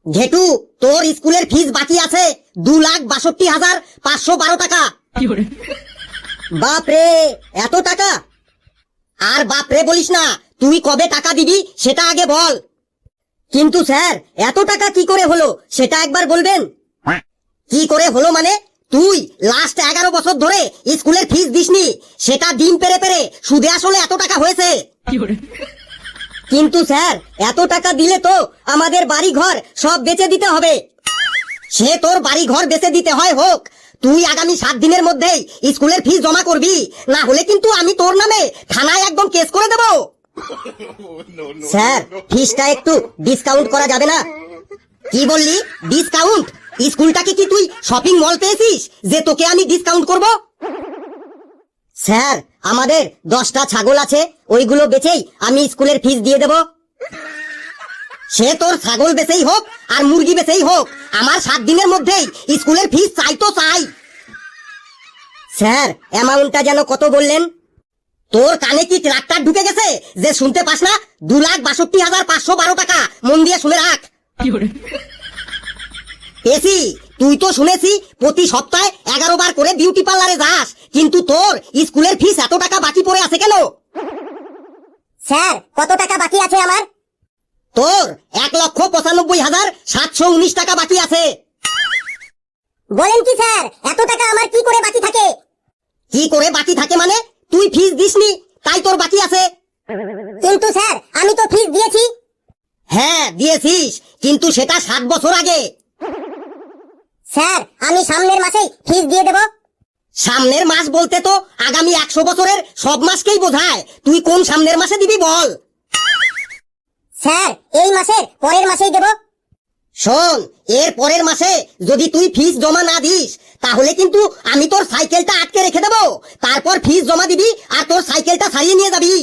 ঘেটু, তোর স্কুলের ফিস বাকি আছে 2,62,512 টাকা। বাপরে, এত টাকা? আর বাপরে বলিস না, তুই কবে টাকা দিবি সেটা আগে বল। কিন্তু স্যার, এত টাকা কি করে হলো সেটা একবার বলবেন। কি করে হলো মানে? তুই লাস্ট 11 বছর ধরে স্কুলের ফিস দিসনি, সেটা ডিম পেরে পেরে সুদে আসলে এত টাকা হয়েছে। কিন্তু স্যার, এত টাকা দিলে তো আমাদের বাড়ি ঘর সব বেচে দিতে হবে। সে তোর বাড়ি ঘর বেচে দিতে হয় হোক, তুই আগামী 7 দিনের মধ্যেই স্কুলের ফিস জমা করবি, না হলে কিন্তু আমি তোর নামে থানায় একদম কেস করে দেব। স্যার, ফিসটা একটু ডিসকাউন্ট করা যাবে না? কি বললি? ডিসকাউন্ট? স্কুলটাকে কি তুই শপিং মল পেয়েছিস যে তোকে আমি ডিসকাউন্ট করব? স্যার, আমাদের 10টা ছাগল আছে, ওইগুলো বেচেই আমি স্কুলের ফিস দিয়ে দেব। সে তোর ছাগল বেচেই হোক আর মুরগি বেচেই হোক, আমার 7 দিনের মধ্যেই স্কুলের ফিস চাই তো চাই। স্যার, অ্যামাউন্টটা যেন কত বললেন? তোর কানে কি ট্রাক্টর ঢুকে গেছে যে শুনতে পাস না? 2,62,512 টাকা। মন দিয়ে শুনে রাখ। পেছি, তুই তো শুনেছি প্রতি সপ্তাহে 11 বার করে বিউটি পার্লারে যাস, কিন্তু তোর স্কুলের ফিস এত টাকা বাকি পড়ে আছে কেন? স্যার, কত টাকা বাকি আছে আমার? তোর 1,95,719 টাকা বাকি আছে। বলেন কি স্যার, এত টাকা আমার কি করে বাকি থাকে? কি করে বাকি থাকে মানে? তুই ফিস দিসনি, তাই তোর বাকি আছে। কিন্তু স্যার, আমি তো ফিস দিয়েছি। হ্যাঁ, দিয়েছিস, কিন্তু সেটা 7 বছর আগে। স্যার, আমি সামনের মাসেই ফিস দিয়ে দেব। সামনের মাস বলতে তো আগামী 100 বছরের সব মাসকেই বোঝায়। তুই কোন সামনের মাসে দিবি বল? স্যার, এই মাসের পরের মাসেই দেব। শোন, এর পরের মাসে যদি তুই ফিস জমা না দিস, তাহলে কিন্তু আমি তোর সাইকেলটা আটকে রেখে দেবো। তারপর ফিস জমা দিবি আর তোর সাইকেলটা ছাড়িয়ে নিয়ে যাবি।